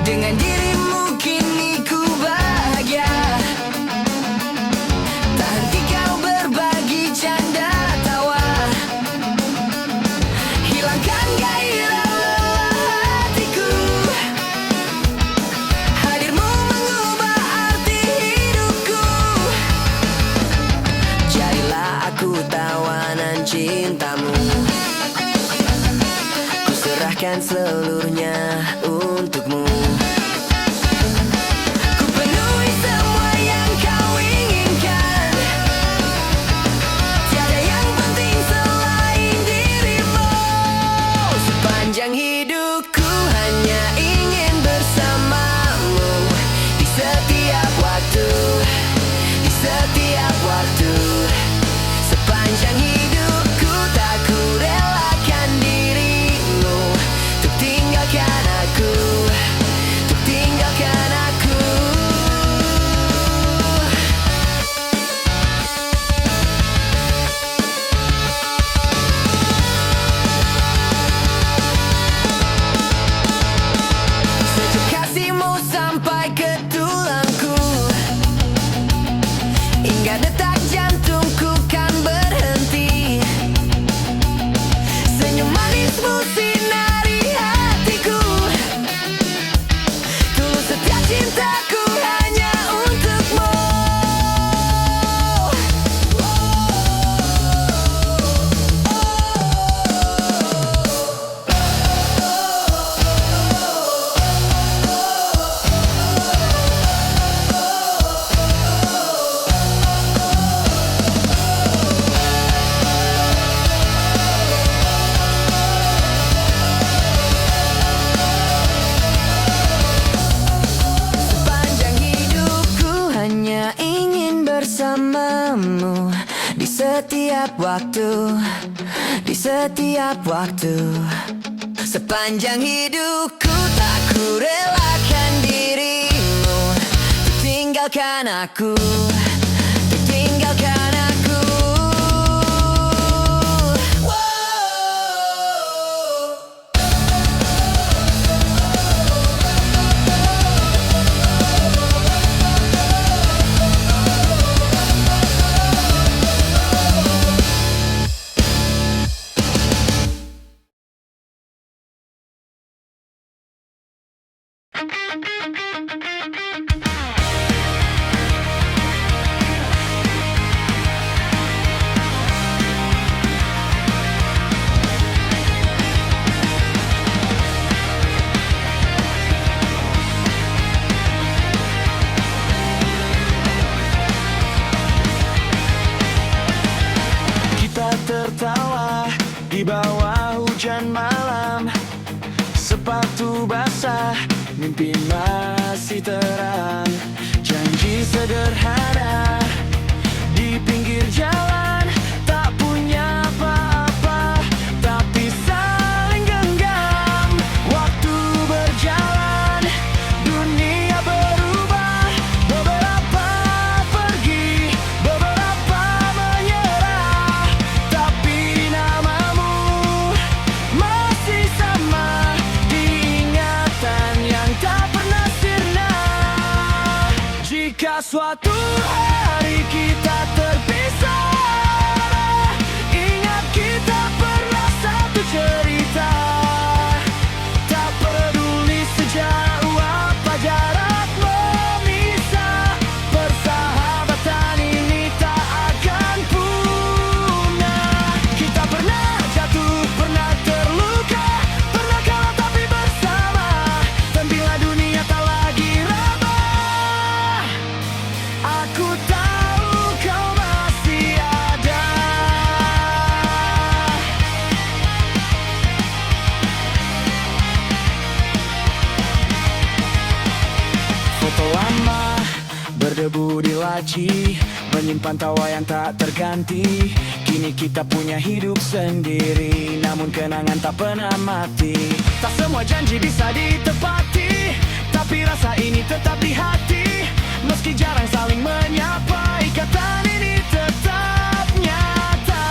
Dengan dirimu kini ku bahagia. Tak henti kau berbagi canda tawa, hilangkan gairah hatiku. Hadirmu mengubah arti hidupku. Jadilah aku tawanan cintamu. Ku serahkan seluruhnya untukmu. Ku penuhi semua yang kau inginkan. Tiada yang penting selain dirimu. Sepanjang hidupku hanya ingin bersamamu. Di setiap waktu, di setiap waktu. Sepanjang hidupku tak ku relakan dirimu untuk tinggalkan aku, untuk tinggalkan aku. Sejak kasihmu sampai ke tulangku, hingga detak jantungku kan berhenti. Senyum manismu sinari hatiku. Tulus setiap cintaku hanya untukmu. Sepanjang hidupku hanya ingin bersamamu. Di setiap waktu, di setiap waktu. Sepanjang hidupku tak ku relakan dirimu untuk tinggalkan aku, untuk tinggalkan aku. Kita tertawa di bawah hujan malam. Sepatu basah, mimpi masih terang. Janji sederhana di pinggir jalan, tak punya apa-apa, tapi saling genggam. Waktu berjalan, dunia berubah. Beberapa pergi, beberapa menyerah, tapi namamu masih sama di ingatan yang tak pernah sirna. Jika suatu hari kita terpisah, ingat kita pernah satu cerita. Tak peduli sejauh apa jarak memisah, persahabatan ini tak akan punah. Kita pernah jatuh, pernah terluka, pernah kalah tapi bersama. Dan bila dunia tak lagi ramah, aku tahu kau masih ada. Foto lama berdebu di laci, menyimpan tawa yang tak terganti. Kini kita punya hidup sendiri, namun kenangan tak pernah mati. Tak semua janji bisa ditepati, tapi tapi rasa ini tetap di hati. Meski jarang saling menyapa, ikatan ini tetap nyata.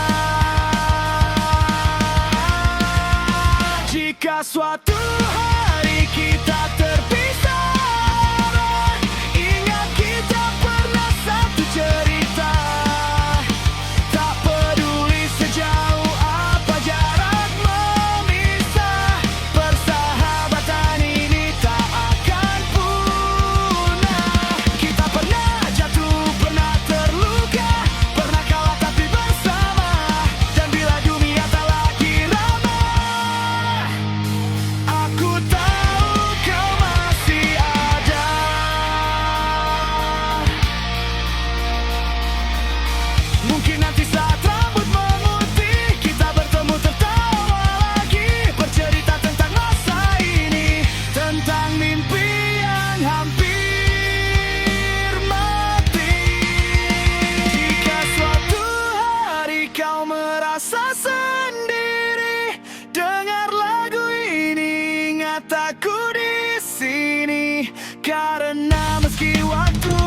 Jika suatu hari kita terpisah, ingat kita pernah satu cerita. Tak peduli sejauh apa jarak memisah, persahabatan ini tak akan punah. Kita pernah jatuh, pernah terluka, pernah kalah tapi bersama. Dan bila dunia tak lagi ramah, aku tahu kau masih ada. Mungkin nanti saat rambut memutih, kita bertemu tertawa lagi, bercerita tentang masa ini, tentang mimpi yang hampir mati. Jika suatu hari kau merasa sendiri, dengar lagu ini, ingat aku di sini. Karena meski waktu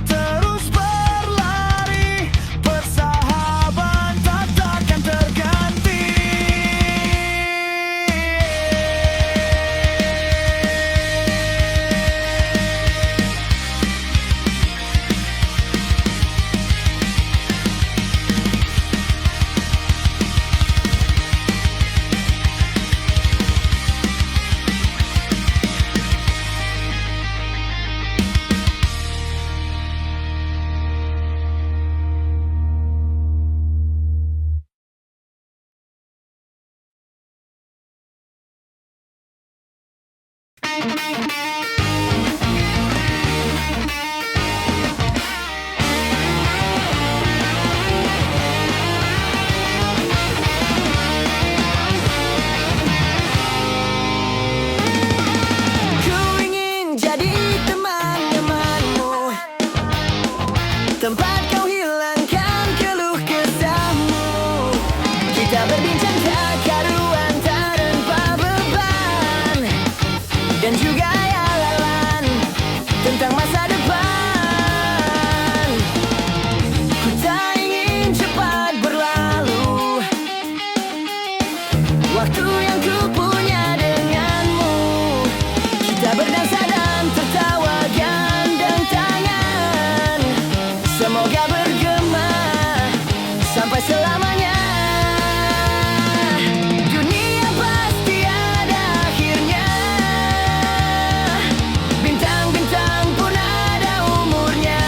terus berlari, persahabatan takkan terganti. Ku ingin jadi teman-temanmu, tempat kau hilangkan keluh kesahmu. Kita berbincang tak karuan tanpa beban, dan juga yalan tentang masa depan. Ku tak ingin cepat berlalu waktu yang ku punya denganmu. Kita berdansa dan tertawa gandeng tangan, semoga bergema sampai selamanya. Dunia pasti ada akhirnya, bintang-bintang pun ada umurnya.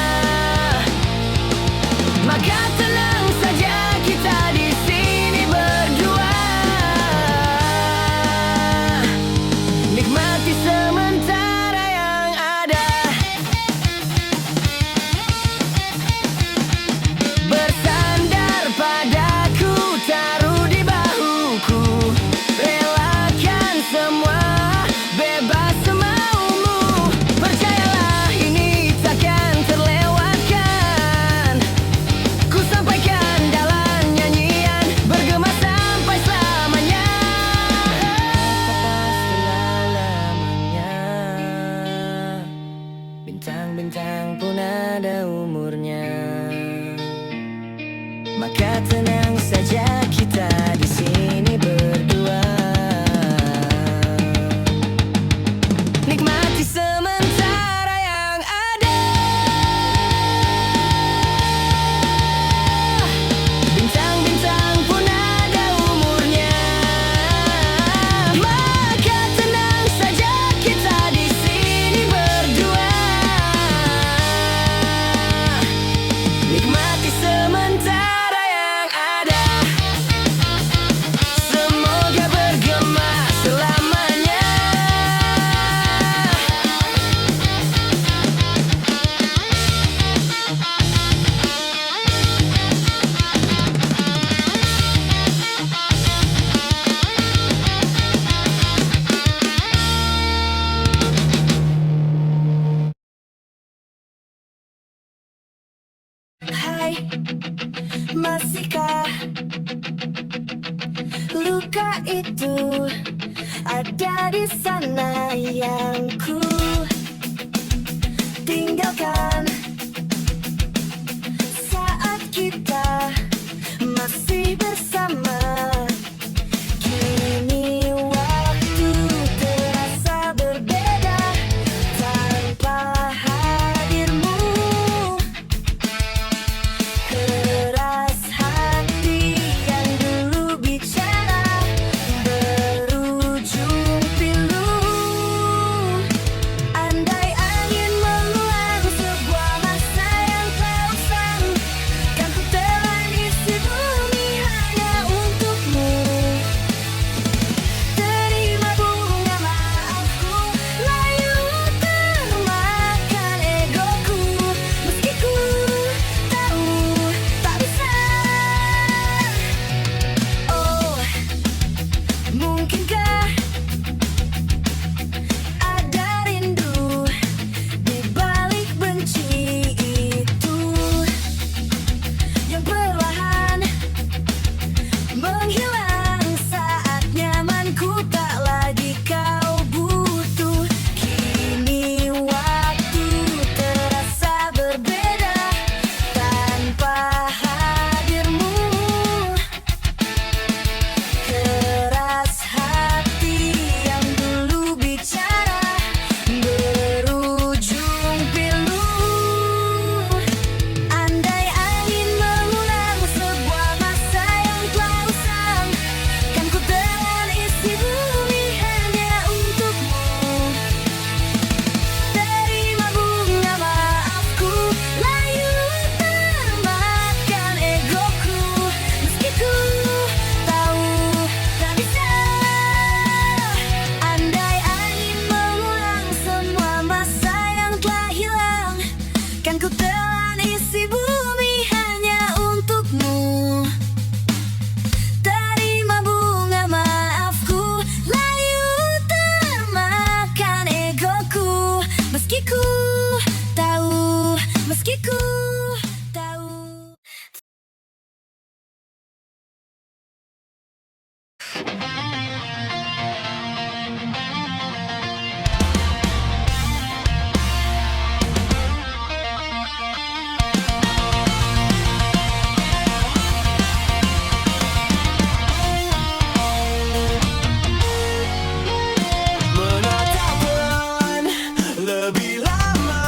Maka tenang saja kita di sini berdua, nikmati sementara yang ada. Bersandar padaku, taruh di bahuku, relakan semua, bebas semaumu. Percayalah ini takkan terlewatkan, ku sampaikan dalam nyanyian, bergema sampai selamanya. Selamanya, bintang-bintang pun ada umurnya. Maka tenang saja kita di sini berdua, nikmati sementara yang ada. Bintang-bintang pun ada umurnya. Maka tenang saja kita di sini berdua, nikmati sementara yang ada. Semoga bergema selamanya. Hai, masihkah luka itu ada di sana yang ku tinggalkan saat kita masih bersama. Kini waktu terasa berbeda tanpa hadirmu. Keras hati yang dulu bicara berujung pilu. Andai angin mengulang sebuah masa yang telah usang, kan ku telan isi bumi hanya untukmu. Terima bunga maafku, layu termakan egoku, meski ku tahu tak bisa. Oh, mungkinkah ada rindu di balik benci itu yang perlahan menghilang saat nyamanku tak lagi kau butuh. Kini waktu terasa berbeda tanpa hadirmu. Keras hati yang dulu bicara berujung pilu. Andai angin mengulang sebuah masa yang telah usang, kan ku telan isi bumi hanya untukmu. Terima bunga maafku, layu termakan egoku, meski ku tahu tak bisa. Andai angin mengulang semua masa yang telah hilang, kan ku telan isi bumi hanya untukmu. Terima bunga maafku, layu termakan egoku, meski ku tahu, meski ku tahu. Menatap bulan lebih lama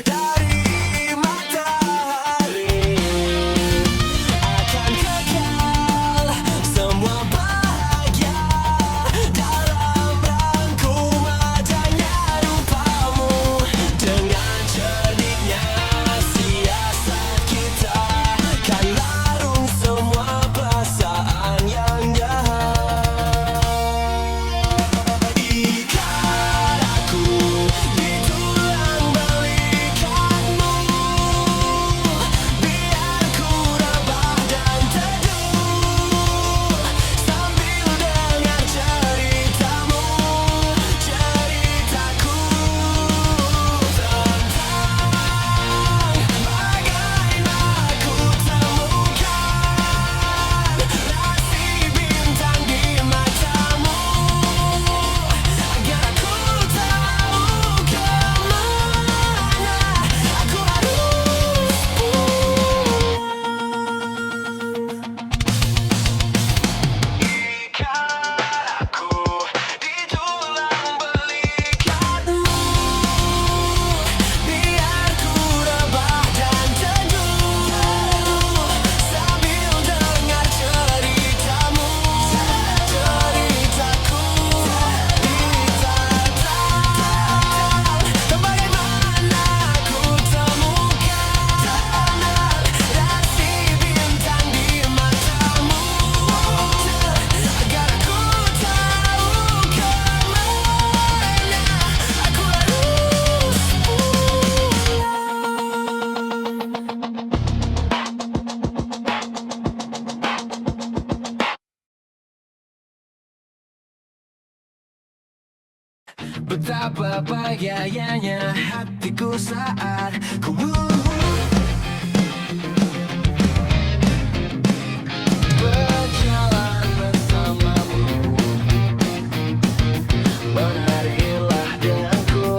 dari matahari, akan kekal semua bahagia dalam rangkumannya rupamu. Dengan cerdiknya siasat kita kan larung semua perasaan yang jahat. Ikat aku di tulang belikatmu, biar ku rebah dan teduh sambil dengar ceritamu, ceritaku tentang bagaimana ku temukan rasi bintang di matamu, agar aku tahu kemana aku harus ikat aku di tulang belikatmu, biar ku rebah dan teduh sambil dengar ceritamu, ceritaku ditantang bagaimana ku temukan rasi bintang di matamu, agar aku tahu kemana aku harus Betapa bahagianya hatiku saat ku berjalan bersamamu. Menarilah denganku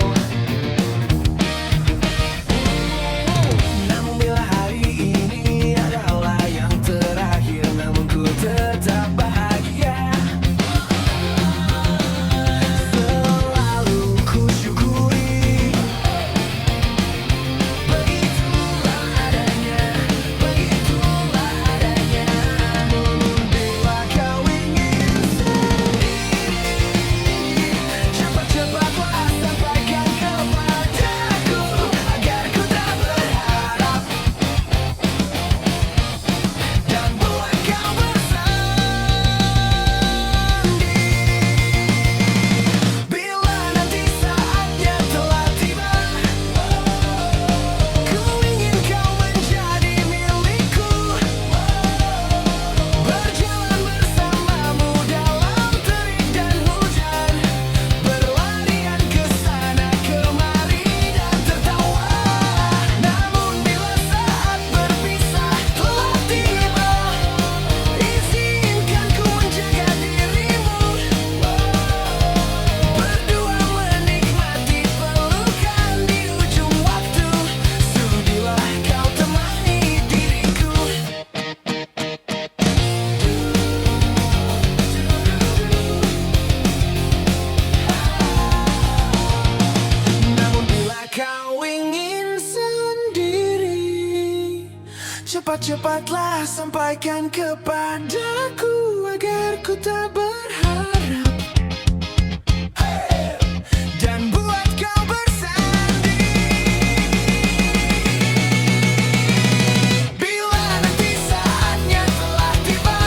cepat-cepatlah sampaikan kepadaku agar ku tak berharap dan buat kau bersanding. Bila nanti saatnya telah tiba,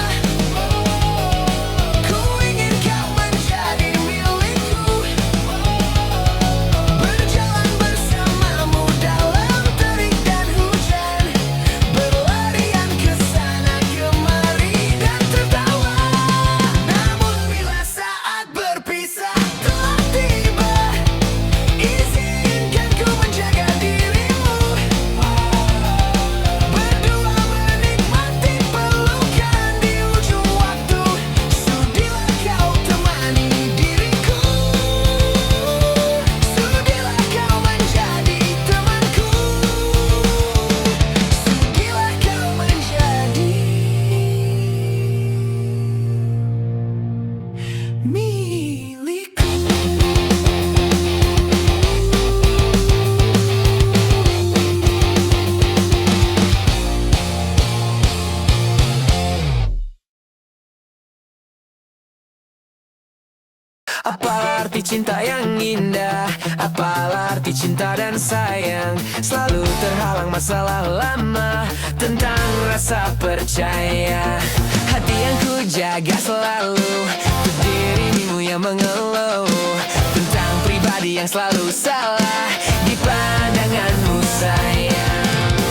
ku ingin kau menjadi milikku, berjalan bersamamu dalam terik dan hujan, berlarian ke sana kemari dan tertawa. Namun bila saat berpisah telah tiba, izinkan ku menjaga dirimu, berdua menikmati pelukan di ujung waktu. Sudilah kau temani diriku, sudilah kau menjadi temanku, sudilah kau menjadi milikku. Apalah arti cinta yang indah, apalah arti cinta dan sayang, selalu terhalang masalah lama tentang rasa percaya. Hati yang ku jaga selalu, untuk dirimu yang mengeluh tentang pribadi yang selalu salah di pandanganmu sayang.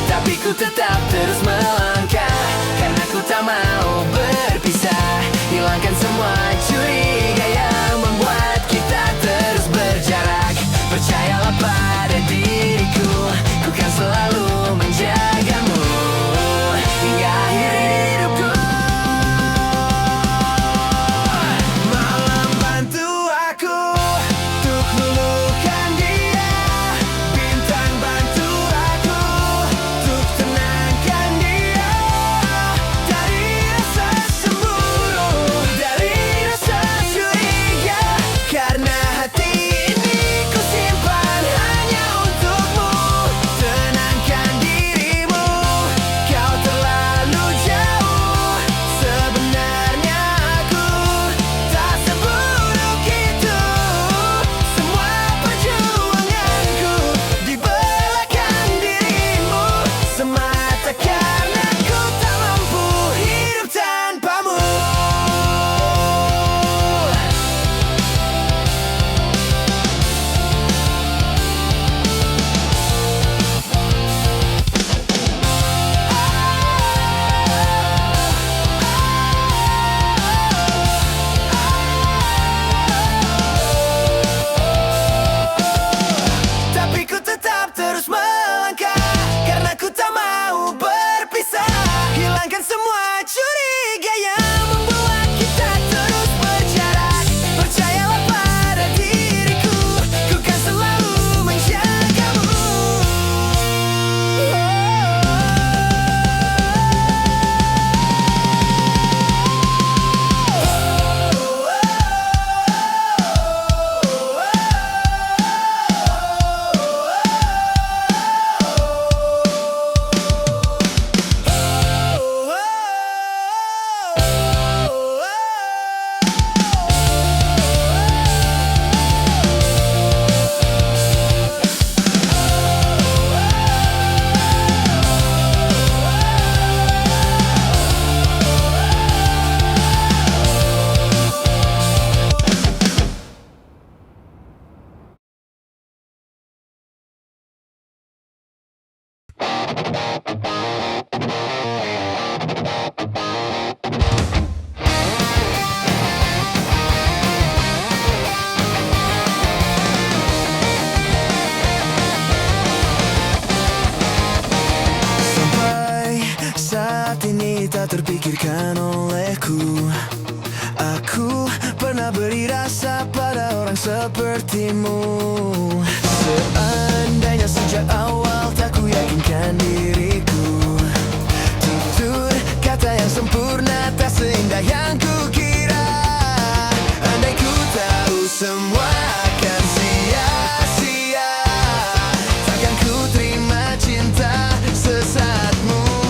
Tapi ku tetap terus melangkah, karena ku tak mau berpisah. Hilangkan semua curiga yang membuat kita terus berjarak. Percayalah pada diriku, ku kan selalu menjagamu hingga akhir hidupku. Malam bantu aku untuk luluhkan dia, bintang bantu aku untuk tenangkan dia dari rasa cemburu, dari rasa curiga. Karena hati ini ku simpan hanya untukmu, tenangkan dirimu, kau terlalu jauh. Sebenarnya aku tak seburuk itu, semua perjuanganku di belakang dirimu, semata karena ku tak mampu hidup tanpamu. Tapi ku tetap terus melangkah, karena ku tak mau berpisah. Hilangkan semua curiga yang membuat kita terus berjarak. Percayalah pada diriku, ku kan selalu menjagamu. Sampai saat ini tak terpikirkan olehku, aku pernah beri rasa pada orang sepertimu. Seandainya sejak awal tak ku yakinkan diriku, tutur kata yang sempurna tak seindah yang ku kira. Andai ku tahu semua akan sia-sia, takkan ku terima cinta sesaatmu.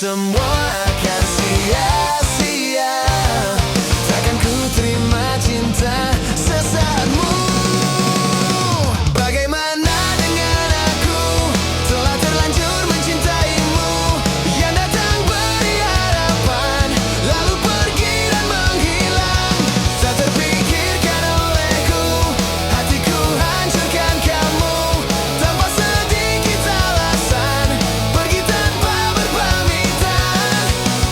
semua akan sia-sia. Takkan ku terima cinta sesaatmu. Bagaimana dengan aku, telah terlanjur mencintaimu, yang datang beri harapan, lalu pergi dan menghilang. Tak terpikirkan olehku, hatiku hancurkan kamu, tanpa sedikit alasan, pergi tanpa berpamitan.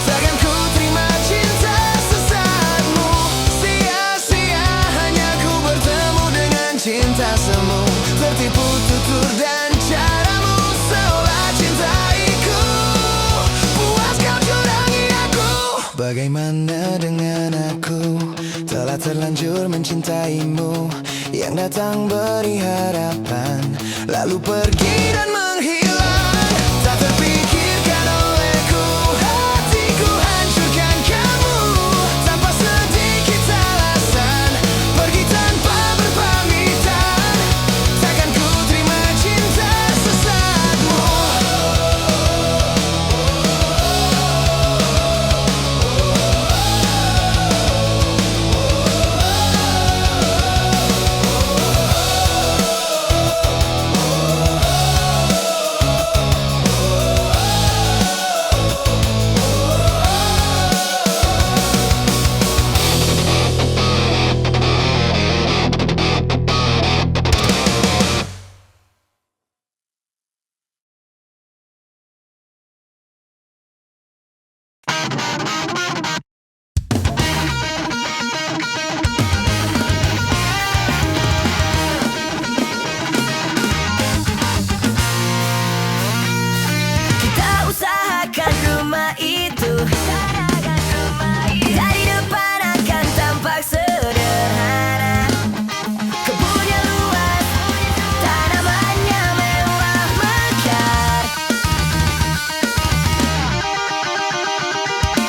Takkan ku terima cinta sesaatmu. Sia-sia hanya ku bertemu dengan cinta semu, tertipu tutur dan caramu seolah cintaiku. Puas kau curangi aku. Bagaimana dengan aku, telah terlanjur mencintaimu, yang datang beri harapan, lalu pergi dan menghilang. Tak terpikirkan olehku, hatiku hancurkan kamu, tanpa sedikit alasan, pergi tanpa berpamitan. Takkan ku terima cinta sesaatmu. Kita usahakan rumah itu, dari depan akan tampak sederhana. Kebunnya luas, tanamannya mewah mekar.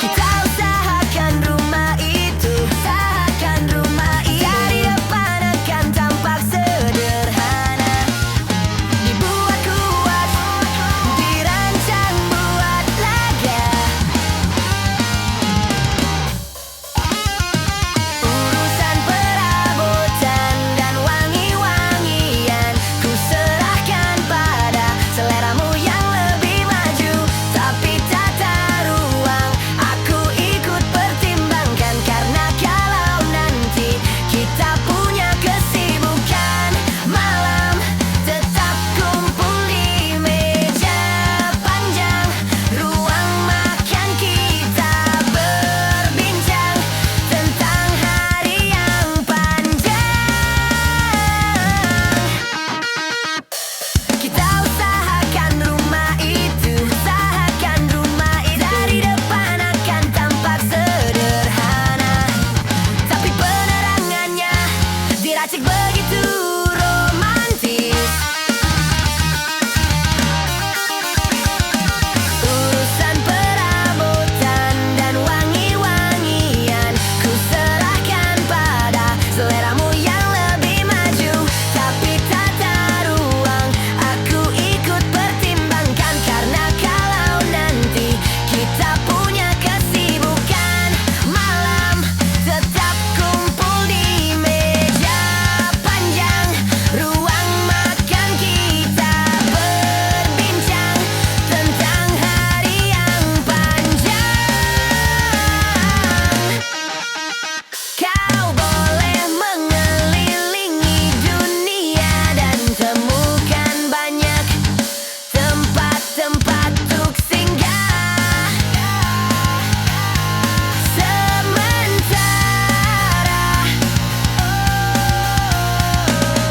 Kita usahakan rumah itu, dari depan akan tampak sederhana. Dibuat kuat, dirancang buat laga. Urusan perabotan dan wangi-wangian ku serahkan pada seleramu yang lebih maju. Tapi tata ruang aku ikut pertimbangkan, karena kalau nanti kita punya kesibukan malam, tetap kumpul di meja panjang ruang makan, kita berbincang tentang hari yang panjang. Kita usahakan rumah itu, dari depan akan tampak sederhana, tapi penerangannya diracik begitu romantis. Urusan perabotan dan wangi-wangian ku serahkan pada seleramu yang lebih maju. Tapi tata ruang aku ikut pertimbangkan, karena kalau nanti kita punya kesibukan malam, tetap kumpul di meja panjang ruang makan, kita berbincang tentang hari yang panjang. Kau boleh mengelilingi dunia dan temukan banyak tempat-tempat untuk singgah. Sementara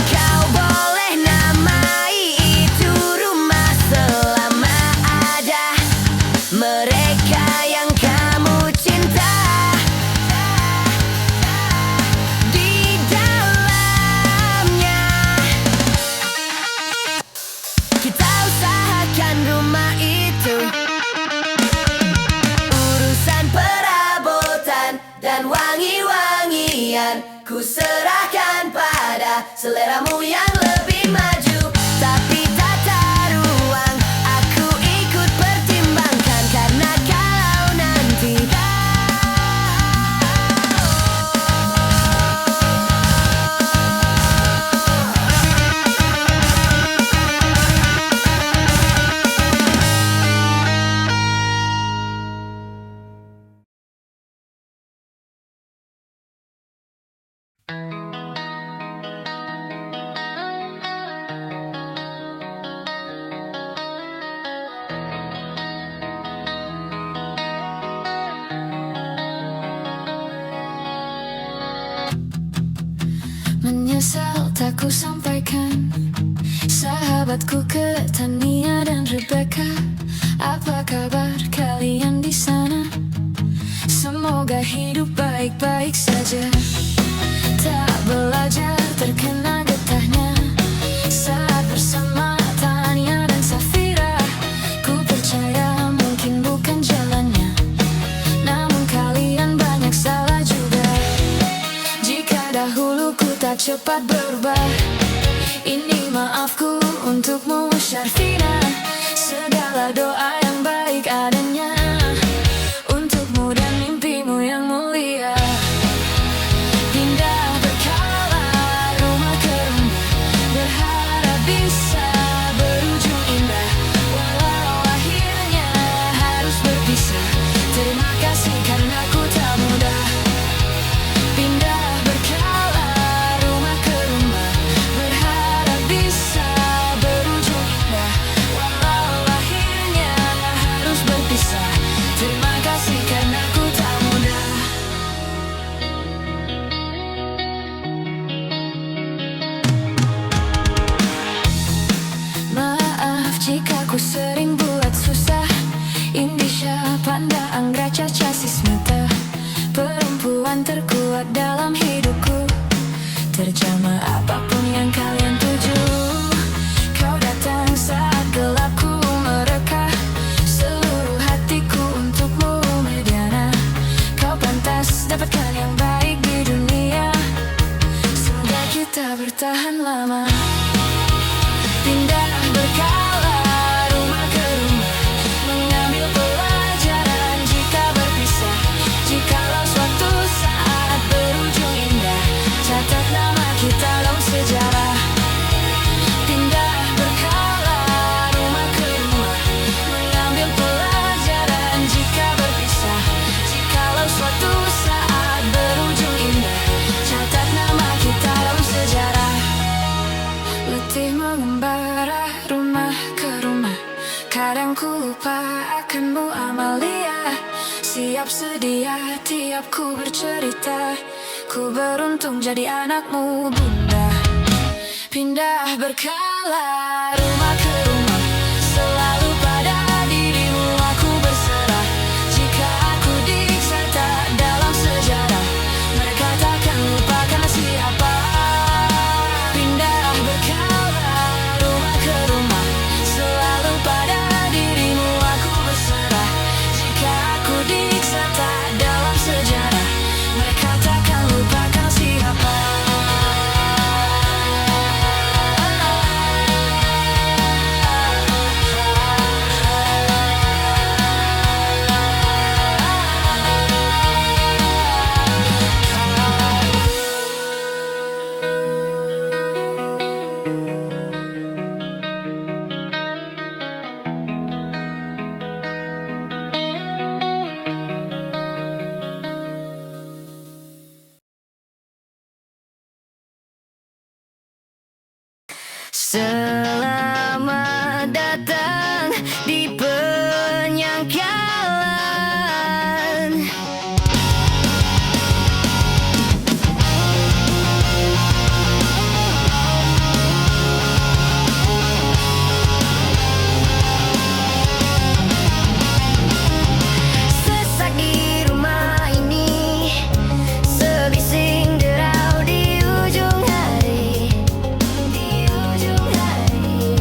kau boleh namai itu rumah selama ada mereka yang kamu cinta di dalamnya. Kita usahakan rumah itu, urusan perabotan dan wangi-wangian ku serahkan pada seleramu yang lebih maju. Tapi tata ruang aku ikut pertimbangkan, karena Menyesal tak ku sampaikan, sahabatku ke Tania dan Rebecca. Apa kabar kalian di sana? Semoga hidup baik-baik saja. Tak belajar terkena getahnya saat bersama Tania dan Safira. Ku percaya mungkin bukan jalannya, namun kalian banyak salah juga. Jika dahulu ku tak cepat berubah, ini maafku untukmu Syarfina. Segala doa yang baik adanya untukmu dan mimpimu yang mulia. Pindah berkala rumah ke rumah, berharap bisa berujung indah. Walau akhirnya harus berpisah, terima kasih karena ku tak mudah. Pindah berkala rumah ke rumah, berharap bisa berujung indah. Walau akhirnya harus berpisah, terima kasih karena ku tak mudah. Maaf jika ku sering buat susah. Indisha, Panda, Anggra, Caca, Sismita, perempuan terkuat dalam hidupku. Terjemah apapun yang kalian tuju. Kau datang saat gelapku mereka, seluruh hatiku untukmu Mediana. Kau pantas dapatkan yang baik di dunia, semoga kita bertahan lama. Pindah berkala rumah ke rumah, mengambil pelajaran jika berpisah. Jikalau suatu saat berujung indah, catat nama kita dalam sejarah. Pindah berkala rumah ke rumah, mengambil pelajaran jika berpisah. Jikalau suatu saat berujung indah, catat nama kita dalam sejarah. Letih mengembara rumah ke rumah, kadang ku lupa akanmu Amalia. Siap sedia tiap ku bercerita, ku beruntung jadi anakmu bunda. Pindah berkala rumah ke rumah, selalu pada dirimu aku berserah. Jika aku diiksa tak dalam sejarah, mereka takkan lupakan siapa. Pindah berkala rumah ke rumah, selalu pada dirimu aku berserah. Jika aku diiksa tak dalam sejarah, mereka takkan lupakan siapa. Selamat datang di penyangkalan. Sesak di rumah ini, sebising derau di ujung hari. Di ujung hari,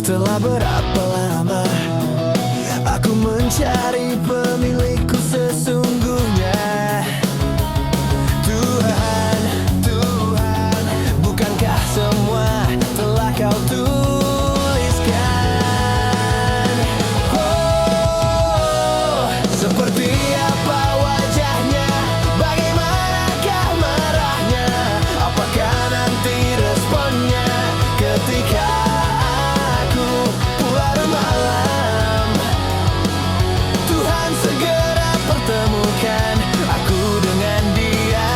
Telah berapa lama aku mencari pemilikku sesungguhnya. Tuhan, Tuhan, bukankah semua telah kau tuliskan? Oh, seperti apa wajahnya, bagaimanakah marahnya, apakah nanti responnya ketika aku pulang malam. Tuhan segera pertemukan aku dengan dia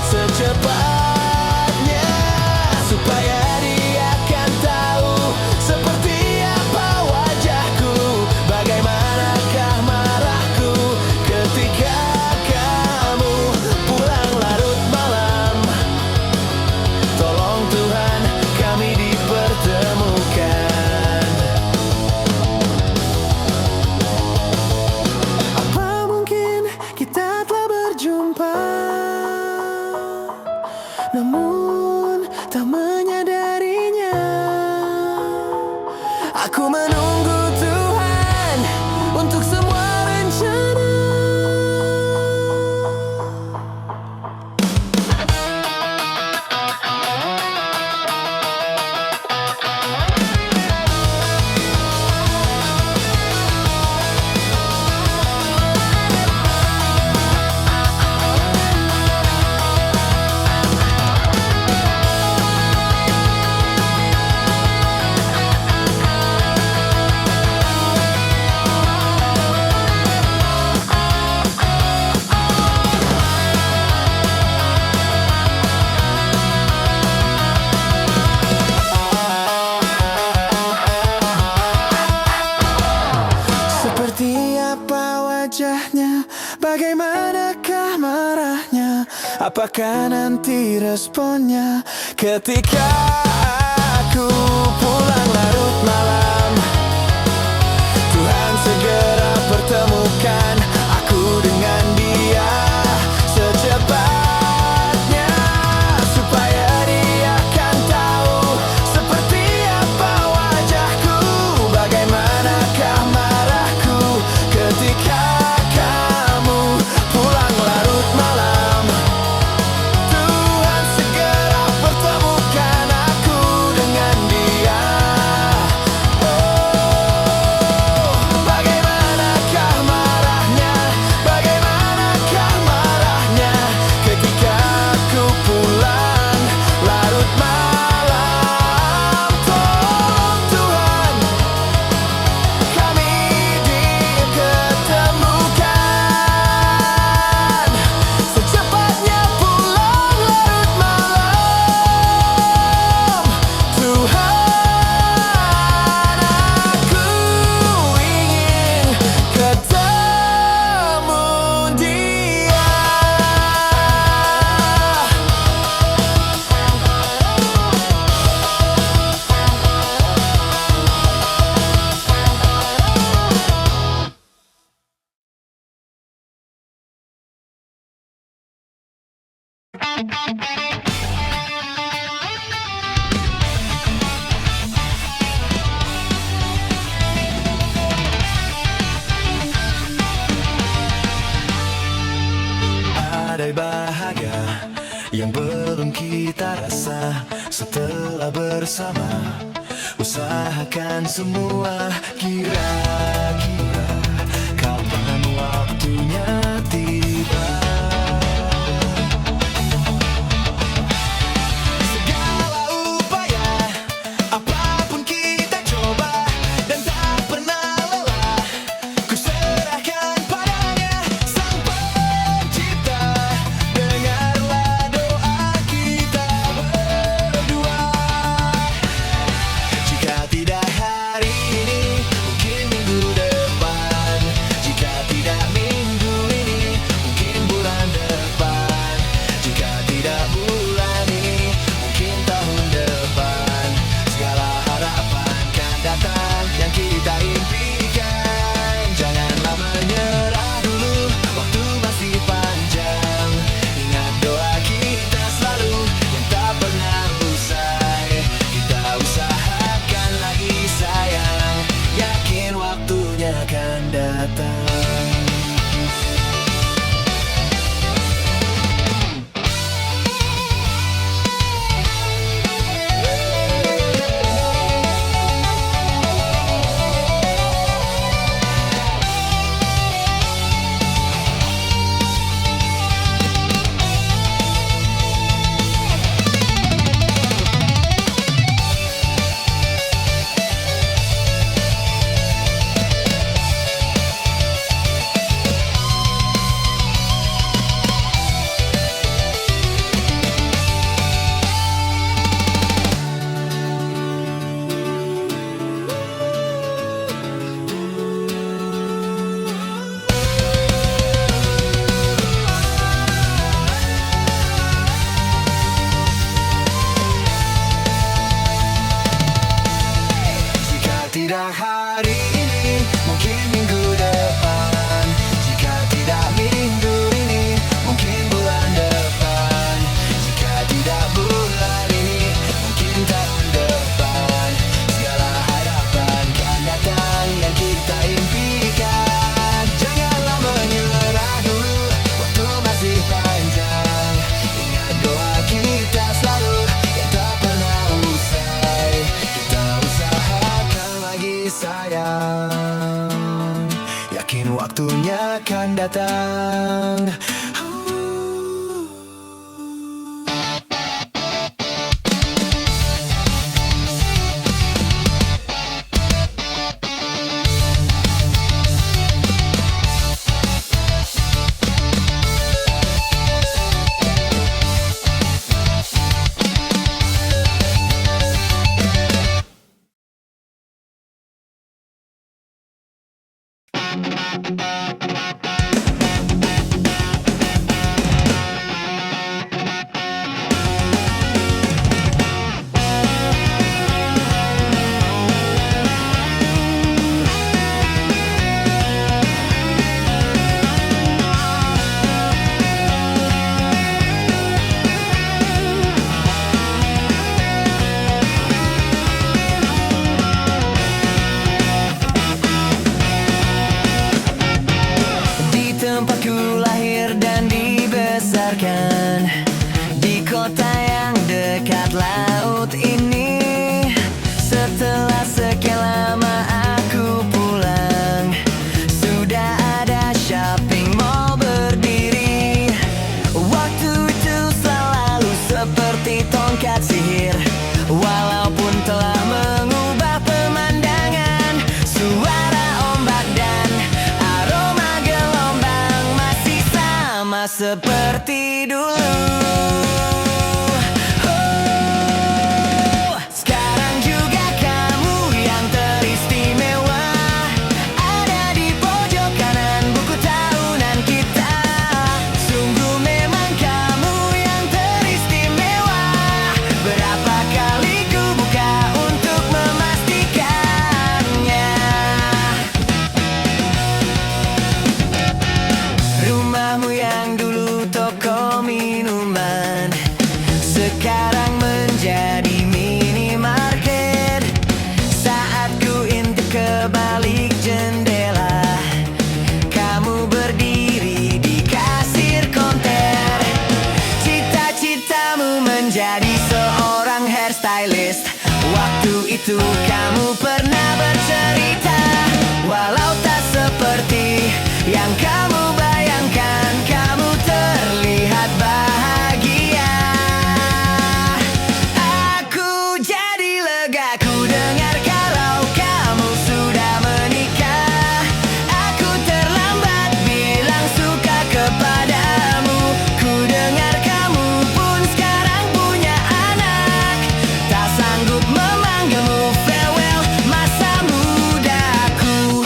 secepatnya, supaya dia akan tahu seperti apa wajahku, bagaimanakah marahku ketika kamu pulang larut malam. Tolong Tuhan kami dipertemukan. Apa mungkin kita telah berjumpa, namun tak menyadarinya. Aku menunggu Tuhan untuk semua rencana. Seperti apa wajahnya, bagaimanakah marahnya, apakah nanti responnya ketika aku pulang larut malam. Tuhan segera pertemukan aku dengan dia secepatnya, supaya dia akan tahu seperti apa wajahku, bagaimanakah marahku ketika kamu pulang larut malam. Tuhan segera pertemukan aku dengan dia. Oh, bagaimanakah marahnya, bagaimanakah marahnya ketika aku pulang larut malam. Tolong Tuhan kami diketemukan, secepatnya pulang larut malam. Tuhan, aku ingin ketemu dia. Ada bahagia yang belum kita rasa setelah bersama. Usahakan semua, kira-kira kapan waktunya tiba. Segala upaya, apapun kita coba, dan tak pernah lelah. Ku serahkan padanya, Sang Pencipta. Dengarlah doa kita berdua. Jika tidak hari ini, mungkin minggu sayang. Yakin waktunya akan datang. Tempatku lahir dan dibesarkan di kota yang dekat laut ini. Setelah sekian lama aku pulang, sudah ada shopping mall berdiri. Waktu itu selalu seperti tongkat sihir, walaupun telah mengubah pemandangan. Suara ombak dan aroma gelombang masih sama seperti dulu. Oh, sekarang juga kamu yang teristimewa, ada di pojok kanan buku tahunan kita. Sungguh memang kamu yang teristimewa. Berapa kali ku buka untuk memastikannya. Rumahmu yang dulu toko minuman, sekarang menjadi minimarket. Saat ku intip ke balik jendela, kamu berdiri di kasir konter. Cita-citamu menjadi seorang hairstylist. Waktu itu kamu pernah bercerita, walau tak seperti yang kamu bayangkan, kamu terlihat bahagia. Aku jadi lega ku dengar kalau kamu sudah menikah. Aku terlambat bilang suka kepadamu. Ku dengar kamu pun sekarang punya anak. Tak sanggup memanggilmu farewell masa mudaku.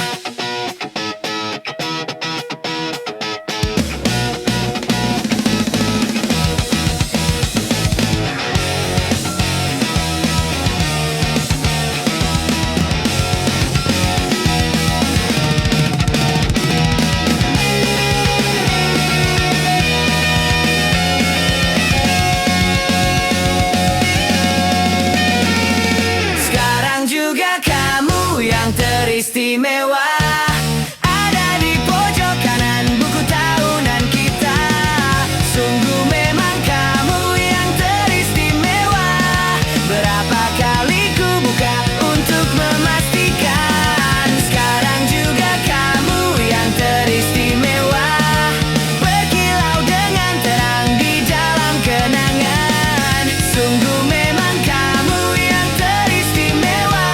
Sekarang juga kamu yang teristimewa, ada di pojok kanan buku tahunan kita. Sungguh memang kamu yang teristimewa. Berapa kali ku buka untuk memastikan. Sekarang juga kamu yang teristimewa, berkilau dengan terang di dalam kenangan. Sungguh memang kamu yang teristimewa.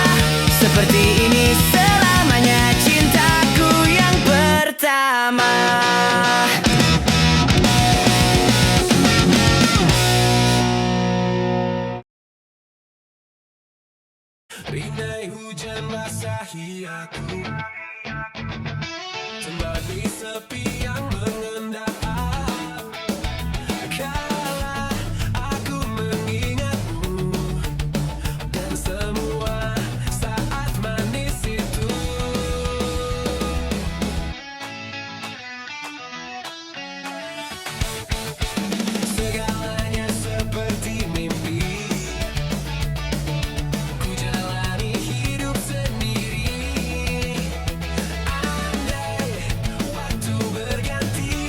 Seperti ini selamanya cintaku yang pertama. Rinai hujan basahi aku, kembali sepi yang mengendap. Kala aku mengingatmu dan semua saat manis itu. Segalanya seperti mimpi, ku jalani hidup sendiri. Andai waktu berganti,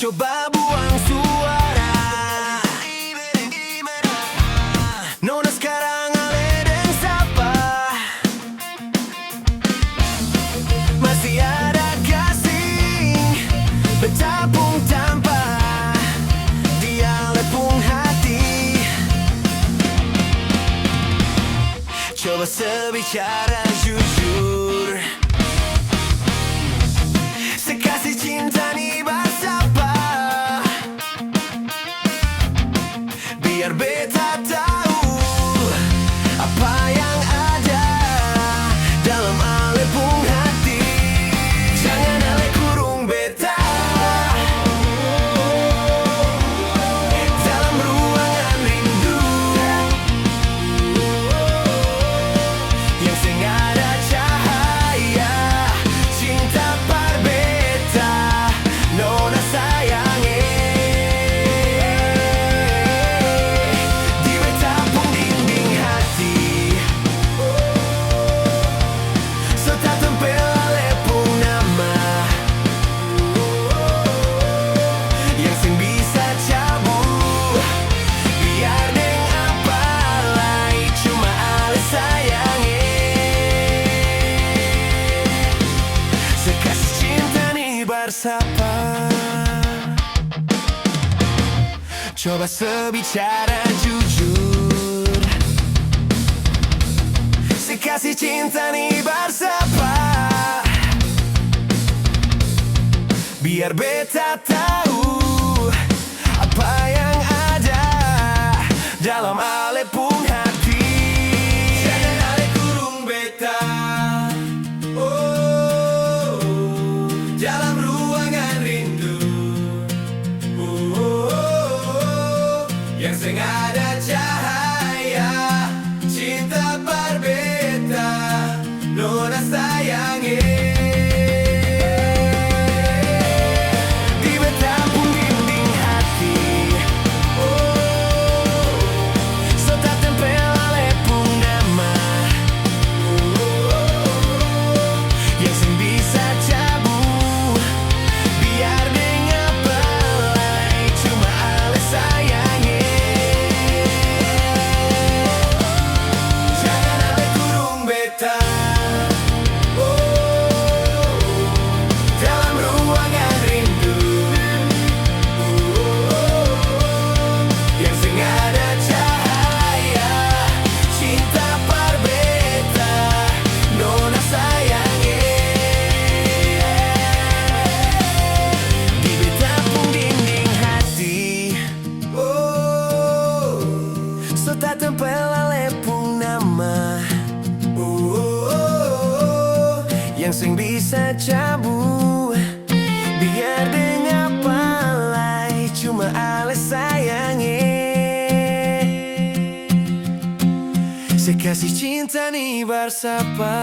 coba buang suara. Nona sekarang ale dan sapa. Masih ada kasih bertabung tanpa dia lepung hati. Coba sebicara jujur, sekasih cinta nih bersapa. Biar beta tahu apa yang ada dalam alepung hati. Jangan ale kurung beta dalam ruangan rindu yang sing ada cahaya cinta par beta nona sayange. Di beta pun dinding hati so tak tempel alepung nama yang sing bisa cabut. Biar deng apa lai cuma ale sayange. Sekasih cinta nih bersapa. Coba sebicara jujur, sekasih cinta nih bersapa. Biar beta tahu apa yang ada dalam alepung hati. Jangan ale kurung beta dalam ruangan rindu yang sing ada cahaya cinta par beta nona sayange. Di beta pun dinding hati so tak tempel alepung nama yang sing bisa cabut. Biar deng apa lai cuma ale sayange. Jangan ale kurung beta dalam ruangan rindu yang sing ada cahaya cinta par beta nona sayange. Di beta pun dinding hati so tak tempel alepung nama yang sing bisa cabut. Biar deng apa lai cuma ale sayange. Sekasih cinta nih bersapa.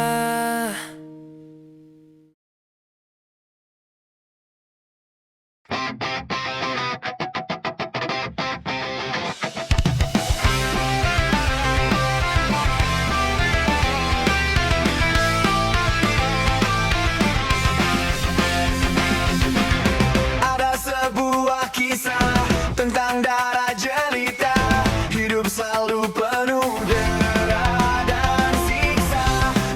Ada sebuah kisah tentang darah jelita. Hidup selalu penuh dera dan siksa.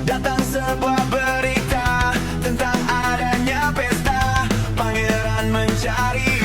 Datang sebuah berita tentang adanya pesta. Pangeran mencari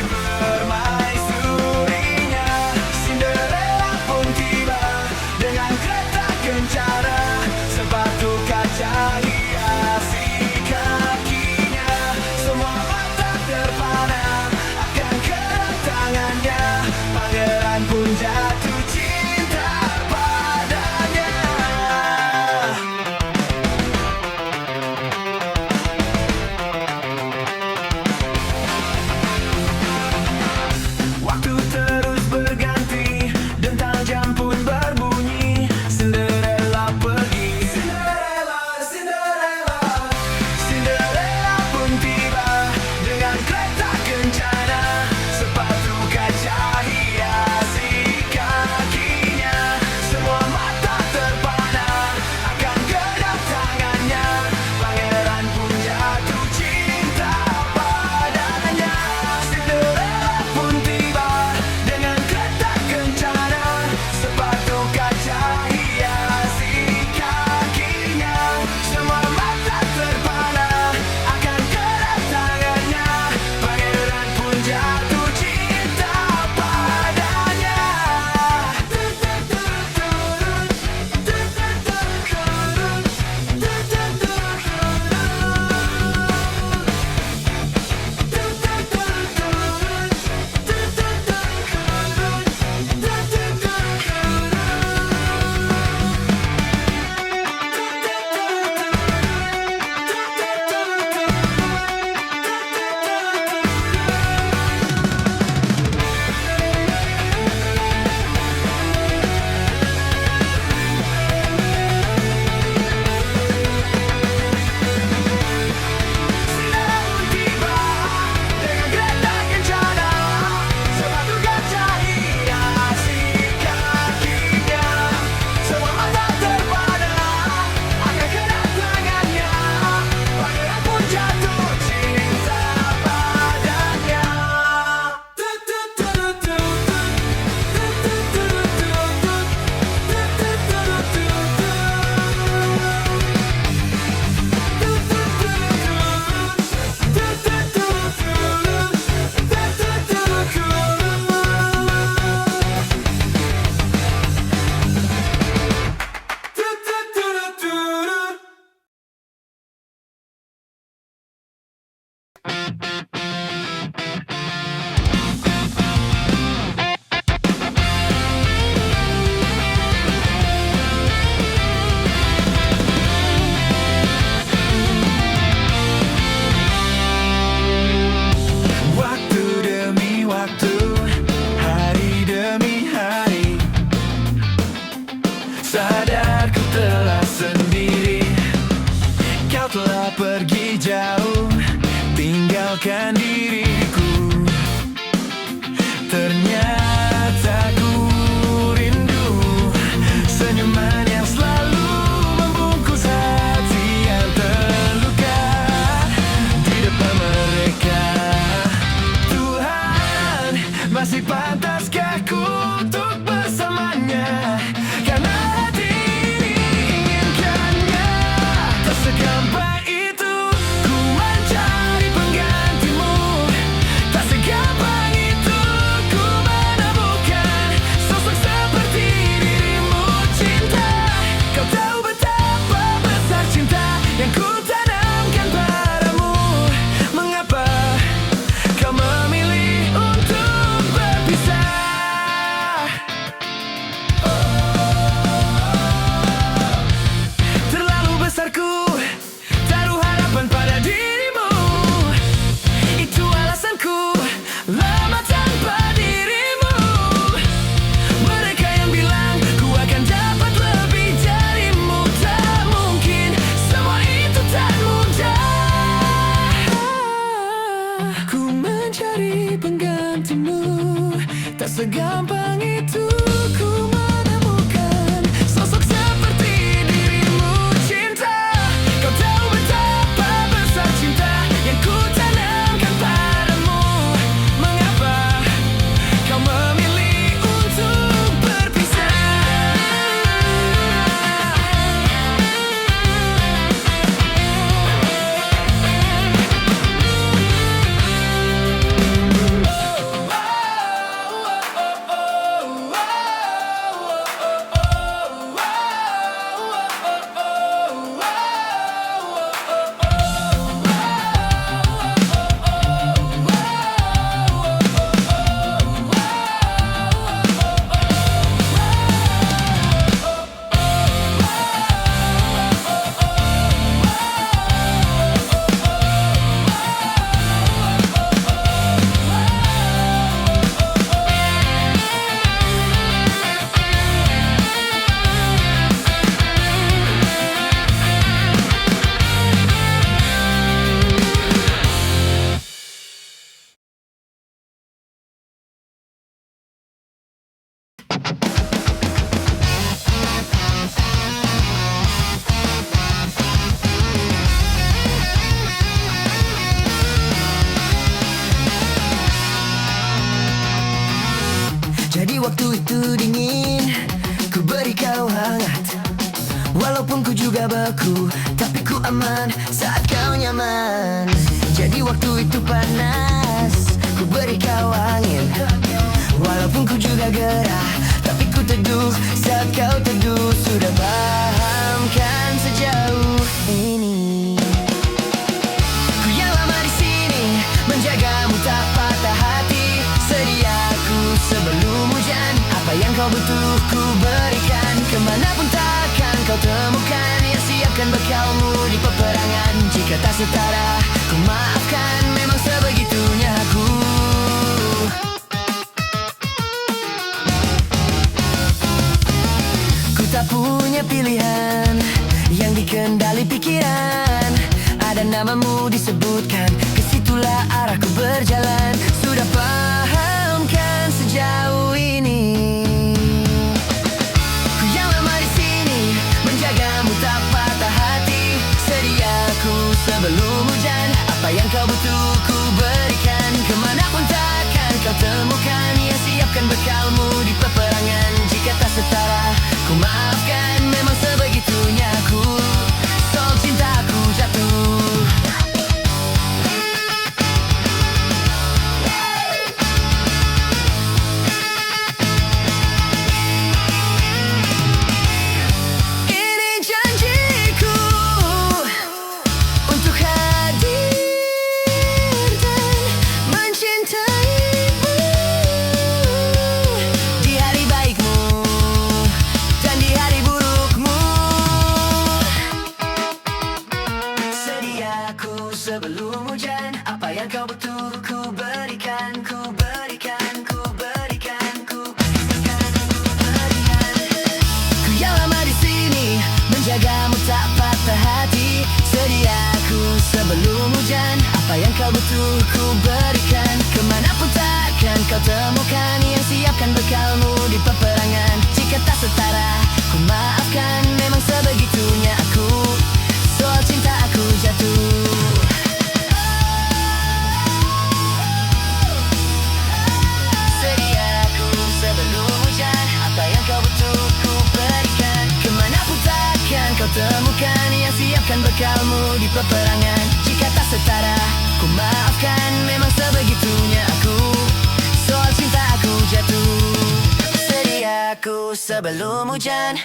meninggalkan diriku. Ternyata ku rindu senyuman yang selalu membungkus hati yang terluka di depan mereka. Tuhan, masih pantaskah ku untuk bersamanya? Karena hati ini inginkannya. Tak segampang itu ku mencari penggantimu. Tak segampang itu ku menemukan sosok seperti dirimu. Cinta, kau tahu betapa besar cinta yang ku tanamkan padamu. Mengapa kau memilih untuk berpisah? Terlalu besar ku taruh harapan pada dirimu. Itu alasanku lama tanpa dirimu. Mereka yang bilang ku akan dapat lebih darimu, tak mungkin, semua itu tak mudah. Ku mencari penggantimu. Tak segampang itu ku menemukan sosok seperti dirimu. Cinta, kau tahu betapa besar cinta yang ku tanamkan padamu. Mengapa kau memilih untuk berpisah? Jadi waktu itu dingin, ku beri kau hangat. Walaupun ku juga beku, tapi ku aman saat kau nyaman. Jadi waktu itu panas, ku beri kau angin. Walaupun ku juga gerah, tapi ku teduh saat kau teduh. Sudah paham kan sejauh ini? Ku yang lama di sini, menjagamu tak patah hati. Sediaku sebelum hujan, apa yang kau butuh ku berikan. Kemanapun takkan kau temukan yang siapkan bekalmu di peperangan. Jika tak setara, ku maafkan, memang sebegitunya aku. Ku tak punya pilihan yang dikendali pikiran. Ada namamu disebutkan, kesitulah arahku berjalan. Sudah paham kan sejauh ini? Ku yang lama di sini, menjagamu tak patah hati. Sediaku sebelum hujan, apa yang kau butuh ku berikan. Kemanapun takkan kau temukan yang siapkan bekalmu di peperangan. Jika tak setara, ku maafkan, memang sebegitunya aku. Soal cintaku jatuh. Ini janjiku untuk hadir dan mencintaimu di hari baikmu dan di hari burukmu. Sediaku sebelum hujan, apa yang kau butuh ku berikan, ku berikan, ku berikan, ku berikan, ku berikan. Ku yang lama di sini, menjagamu tak patah hati. Sediaku sebelum hujan, apa yang kau butuh butuh ku berikan. Kemanapun takkan kau temukan yang siapkan bekalmu di peperangan. Jika tak setara, ku maafkan, memang sebegitunya aku. Soal cinta aku jatuh. Sediaku sebelum hujan, apa yang kau butuh ku berikan. Kemanapun takkan kau temukan yang siapkan bekalmu di peperangan. Jika tak setara, ku maafkan, memang sebegitunya aku. Soal cinta aku jatuh. Sediaku sebelum hujan,